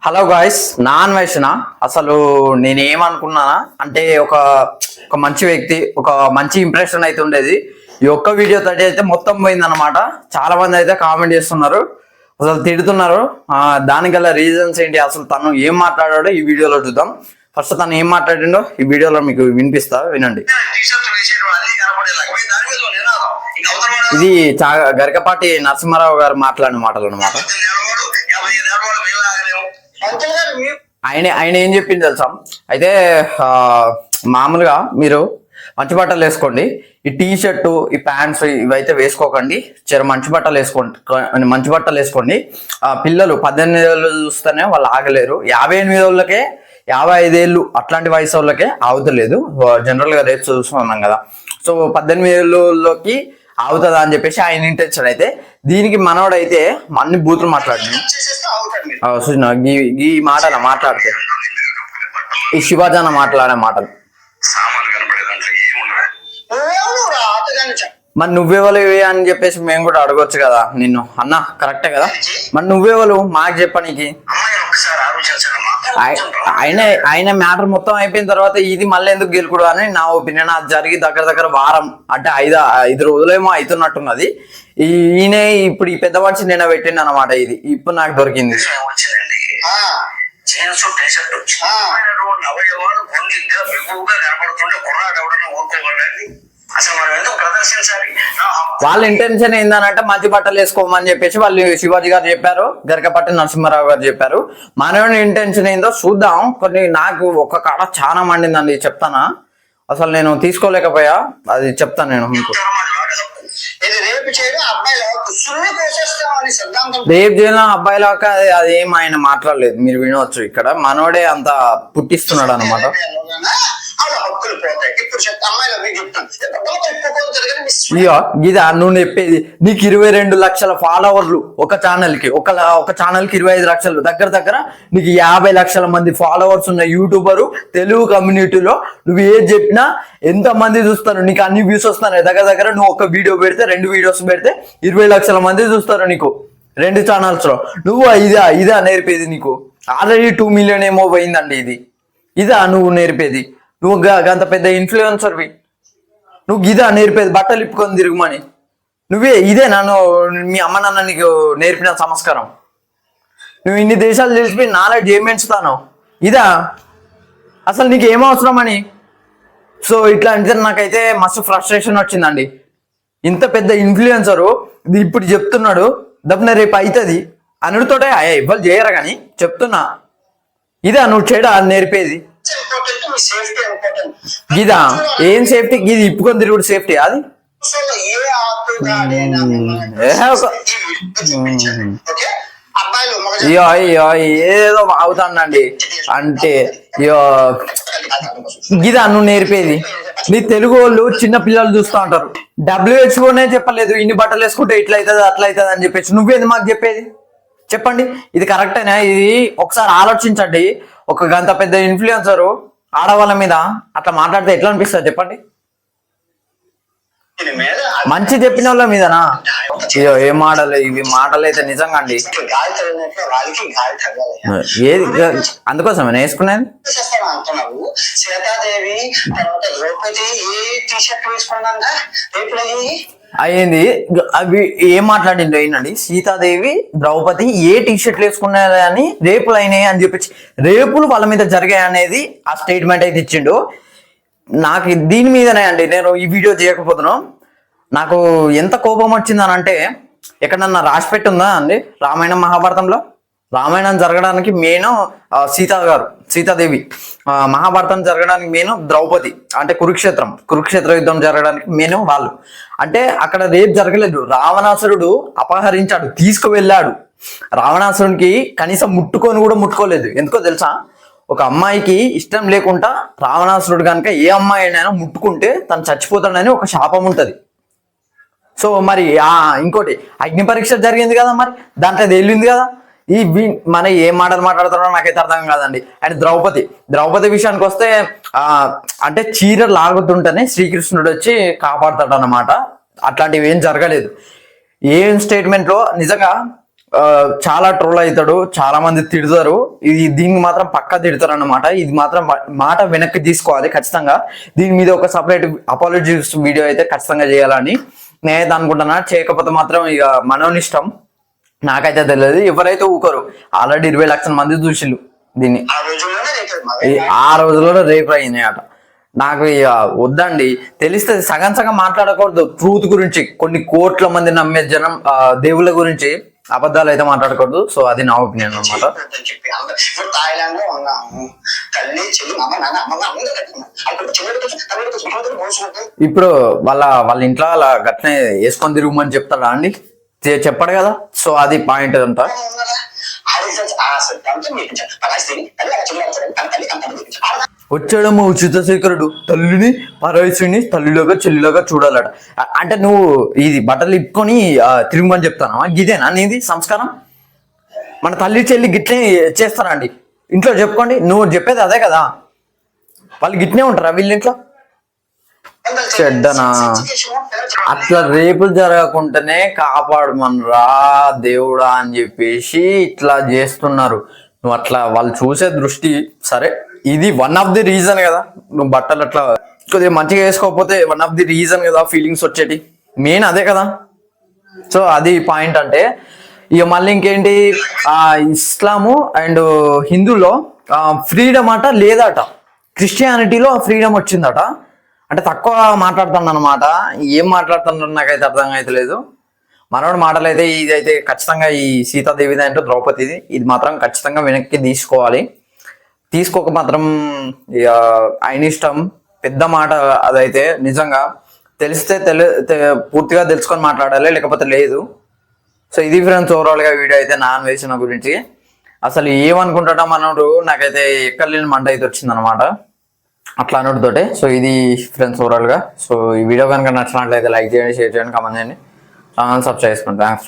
Hello guys, non Vaishna. అసలు నేనేమనుకున్నానా అంటే ఒక మంచి వ్యక్తి, ఒక మంచి ఇంప్రెషన్ అయితే ఉండేది. ఈ ఒక్క వీడియో తోటి అయితే మొత్తం పోయిందన్నమాట. చాలా మంది అయితే కామెంట్ చేస్తున్నారు, అసలు తిడుతున్నారు. దానికి గల రీజన్స్ ఏంటి, అసలు తను ఏం మాట్లాడాడో ఈ వీడియోలో చూద్దాం. ఫస్ట్ తను ఏం మాట్లాడిండో ఈ వీడియోలో మీకు వినిపిస్తా, వినండి. ఇది గరికపాటి నరసింహారావు గారు మాట్లాడిన మాటలు అన్నమాట. ఆయన ఏం చెప్పింది తెలుసా? అయితే మామూలుగా మీరు మంచి బట్టలు వేసుకోండి, ఈ టీ షర్టు, ఈ ప్యాంట్స్ ఇవైతే వేసుకోకండి. మంచి బట్టలు వేసుకోండి. పిల్లలు 18 ఏళ్ళు చూస్తేనే వాళ్ళు ఆగలేరు. 58 ఏళ్ళకే 55 ఏళ్ళు అట్లాంటి వయసు వాళ్ళకే ఆగుతలేదు. జనరల్ గా రేపు చూస్తున్నాం కదా. సో 18 ఏళ్ళలోకి ఆగుతుందా అని చెప్పేసి ఆయన ఇంటెన్షన్. అయితే దీనికి మనోడైతే అన్ని బూతులు మాట్లాడినాడు. చూసిన ఈ మాటలు మాట్లాడితే ఈ శివాజాన మాట్లాడే మాటలు, మరి నువ్వెవరు అని చెప్పేసి మేము కూడా అడగొచ్చు కదా నిన్ను. అన్న కరెక్టే కదా, మరి నువ్వెవరు మాకు చెప్పనీకి? ఆయన మ్యాటర్ మొత్తం అయిపోయిన తర్వాత ఇది మళ్ళీ ఎందుకు గెలుకుడు అని నా ఒపీనియన్. అది జరిగి దగ్గర వారం అంటే 5 రోజులేమో అవుతున్నట్టున్నది. ఈయన ఇప్పుడు ఈ పెద్ద మనిషి నిన్న పెట్టిండు అనమాట. ఇది ఇప్పుడు నాకు దొరికింది. వాళ్ళ ఇంటెన్షన్ ఏందనంటే మంచి బట్టలు వేసుకోమని చెప్పేసి వాళ్ళు శివాజీ గారు చెప్పారు, గరికపాటి నరసింహారావు గారు చెప్పారు. మనోని ఇంటెన్షన్ ఏందో చూద్దాం. కొన్ని నాకు ఒక కాడ చాలా మండిందండి, చెప్తానా? అసలు నేను తీసుకోలేకపోయా, అది చెప్తాను నేను మీకు. రేపు చేయడం అబ్బాయిలాక అదేం ఆయన మాట్లాడలేదు, మీరు వినవచ్చు. ఇక్కడ మనోడే అంత పుట్టిస్తున్నాడు అనమాట. ఇదా నువ్వు చెప్పేది? నీకు 22 లక్షల ఫాలోవర్లు ఒక ఛానల్ కి, ఒక ఛానల్ కి 25 లక్షలు, దగ్గర నీకు 50 లక్షల మంది ఫాలోవర్స్ ఉన్న యూట్యూబరు తెలుగు కమ్యూనిటీలో. నువ్వు ఏది చెప్పినా ఎంత మంది చూస్తారు, నీకు అన్ని వ్యూస్ వస్తున్నాయి. దగ్గర నువ్వు ఒక వీడియో పెడితే, 2 వీడియోస్ పెడితే 20 లక్షల మంది చూస్తారు నీకు 2 ఛానల్స్ లో. నువ్వు ఇదా నేర్పేది? నీకు ఆల్రెడీ 2 మిలియన్ ఏమో పోయిందండి. ఇదా నువ్వు నేర్పేది? నువ్వు అంత పెద్ద ఇన్ఫ్లుయెన్సర్వి, నువ్వు ఇదా నేర్పేది? బట్టలు ఇప్పుకొని తిరుగుమని ఇదే నన్ను మీ అమ్మ నాన్న నీకు నేర్పిన సంస్కారం? నువ్వు ఇన్ని దేశాలు తెలిసిపోయి నాలెడ్జ్ ఏం పెంచుతాను? ఇదా అసలు నీకు ఏమవసరం అని? సో ఇట్లా అంటే నాకైతే మస్తు ఫ్రస్ట్రేషన్ వచ్చిందండి. ఇంత పెద్ద ఇన్ఫ్లుయెన్సరు ఇది ఇప్పుడు చెప్తున్నాడు, దప్పున రేపు అవుతుంది అనుడితోటే ఇవ్వాలి చేయరా కానీ చెప్తున్నా. ఇదా నువ్వు చేయడా నేర్పేది? ఇదా ఏం సేఫ్టీ? ఇది ఇప్పుకొని తిరుగుడు సేఫ్టీ? అది ఏదో అవుతానండి అంటే ఇదా నువ్వు నేర్పేది? నీ తెలుగు వాళ్ళు చిన్న పిల్లలు చూస్తూ ఉంటారు. WHO చెప్పలేదు ఇన్ని బట్టలు వేసుకుంటే ఇట్లా అవుతుంది అట్లా అవుతుంది అని చెప్పేసి. నువ్వేది మాకు చెప్పేది? చెప్పండి, ఇది కరెక్టేనా? ఇది ఒకసారి ఆలోచించండి. ఒక గంట పెద్ద ఇన్ఫ్లుయెన్సరు ఆడవాళ్ళ మీద అట్లా మాట్లాడితే ఎట్లా అనిపిస్తుంది చెప్పండి? మంచి చెప్పిన వాళ్ళ మీదనా? ఏ మాటలు ఇవి? మాటలు అయితే నిజంగా అండి. ఏది అందుకోసం వేసుకునేది? అయ్యింది. అవి ఏం మాట్లాడిందో అయినండి. సీతాదేవి, ద్రౌపది ఏ టీషర్ట్లు వేసుకున్నారని రేపులు అయినాయి అని చెప్పేసి, రేపులు వాళ్ళ మీద జరిగాయి అనేది ఆ స్టేట్మెంట్ అయితే ఇచ్చిండు. నాకు దీని మీదనే అండి నేను ఈ వీడియో చేయకపోతున్నాను. నాకు ఎంత కోపం వచ్చిందని అంటే, ఎక్కడన్నా రాసి పెట్టి ఉందా అండి రామాయణం మహాభారతంలో? రామాయణం జరగడానికి మెయిన్ సీతాదేవి, మహాభారతం జరగడానికి మెయిన్ ద్రౌపది. అంటే కురుక్షేత్ర యుద్ధం జరగడానికి మెయిన్ వాళ్ళు. అంటే అక్కడ రేపు జరగలేదు, రావణాసురుడు అపహరించాడు, తీసుకువెళ్ళాడు. రావణాసురునికి కనీసం ముట్టుకోలేదు. ఎందుకో తెలుసా? ఒక అమ్మాయికి ఇష్టం లేకుండా రావణాసురుడు కనుక ఏ అమ్మాయి అయినా ముట్టుకుంటే తను చచ్చిపోతాడని ఒక శాపం ఉంటది. సో మరి ఇంకోటి అగ్ని పరీక్ష జరిగింది కదా, మరి దాంట్లో అది వెళ్ళింది కదా. మన ఏం మాటలు మాట్లాడుతున్నారో నాకైతే అర్థం కాదండి. అండ్ ద్రౌపది విషయానికి వస్తే అంటే చీర లాగుతుంటేనే శ్రీకృష్ణుడు వచ్చి కాపాడతాడు అన్నమాట. అట్లాంటివి ఏం జరగలేదు. ఏం స్టేట్మెంట్లో నిజంగా చాలా ట్రోల్ అవుతాడు, చాలా మంది తిడతారు. దీనికి మాత్రం పక్కా తిడతారు అన్నమాట. ఇది మాత్రం మాట వెనక్కి తీసుకోవాలి ఖచ్చితంగా. దీని మీద ఒక సపరేట్ అపాలజీస్ వీడియో అయితే ఖచ్చితంగా చేయాలని నేనైతే అనుకుంటున్నా. చేయకపోతే మాత్రం ఇక మనోనిష్టం, నాకైతే తెలియదు. ఎవరైతే ఊకరు, ఆల్రెడీ 20 లక్షల మంది చూసిళ్ళు దీన్ని. ఆ రోజుల్లో రేపు అయినాయి అట. నాకు ఇక వద్దండి, తెలిస్తే సగం సగం మాట్లాడకూడదు. ట్రూత్ గురించి, కొన్ని కోట్ల మంది నమ్మే జనం దేవుళ్ళ గురించి అబద్ధాలు అయితే మాట్లాడకూడదు. సో అది నా ఒపీనియన్ అనమాట. ఇప్పుడు వాళ్ళ ఇంట్లో అలా గట్నే వేసుకొని తిరుగుమని చెప్తాడా అండి? చెప్పాడు కదా. సో అది పాయింట్ అంతా. వచ్చాడమ్మా ఉచితశేఖరుడు, తల్లిని పరమేశ్వరుని తల్లిలోగా చెల్లిలోగా చూడాలట. అంటే నువ్వు ఇది బట్టలు ఇప్పుకొని తిరుగుమని చెప్తానా? గిదేనా నీది సంస్కారం? మన తల్లి చెల్లి గిట్లే చేస్తారా అండి? ఇంట్లో చెప్పుకోండి, నువ్వు చెప్పేది అదే కదా. వాళ్ళు గిట్నే ఉంటారా వీళ్ళింట్లో? చెడ్డనా? అట్లా రేపులు జరగకుండానే కాపాడమనరా దేవుడా అని చెప్పేసి ఇట్లా చేస్తున్నారు. నువ్వు అట్లా వాళ్ళు చూసే దృష్టి సరే, ఇది వన్ ఆఫ్ ది రీజన్ కదా. నువ్వు బట్టలు అట్లా కొద్దిగా మంచిగా వేసుకోకపోతే వన్ ఆఫ్ ది రీజన్ కదా ఫీలింగ్స్ వచ్చేటి, మెయిన్ అదే కదా. సో అది పాయింట్. అంటే ఇక మళ్ళీ ఇంకేంటి, ఇస్లాము అండ్ హిందూలో ఫ్రీడమ్ అట లేదట, క్రిస్టియానిటీలో ఫ్రీడమ్ వచ్చిందట. అంటే తక్కువ మాట్లాడుతాను అనమాట. ఏం మాట్లాడుతున్నారు నాకైతే అర్థం అయితే లేదు. మనోడు మాటలు అయితే ఇదైతే ఖచ్చితంగా ఈ సీతాదేవిది అంటే ద్రౌపదిది, ఇది మాత్రం ఖచ్చితంగా వెనక్కి తీసుకోవాలి. తీసుకోక మాత్రం ఇక ఆయన ఇష్టం. పెద్ద మాట అదైతే నిజంగా తెలిస్తే పూర్తిగా తెలుసుకొని మాట్లాడాలి, లేకపోతే లేదు. సో ఇది ఫ్రెండ్స్ ఓవరాల్గా వీడియో అయితే నాన్ వేసిన గురించి. అసలు ఏమనుకుంటాడో మనోడు, నాకైతే ఎక్కలేని మంట అయితే వచ్చింది అనమాట అట్లా అనుడితోటే. సో ఇది ఫ్రెండ్స్ ఓవరాల్గా. సో ఈ వీడియో కనుక నచ్చినట్లయితే లైక్ చేయండి, షేర్ చేయండి, కామెంట్ చేయండి, ఛానల్ సబ్స్క్రైబ్ చేసుకోండి. థ్యాంక్స్.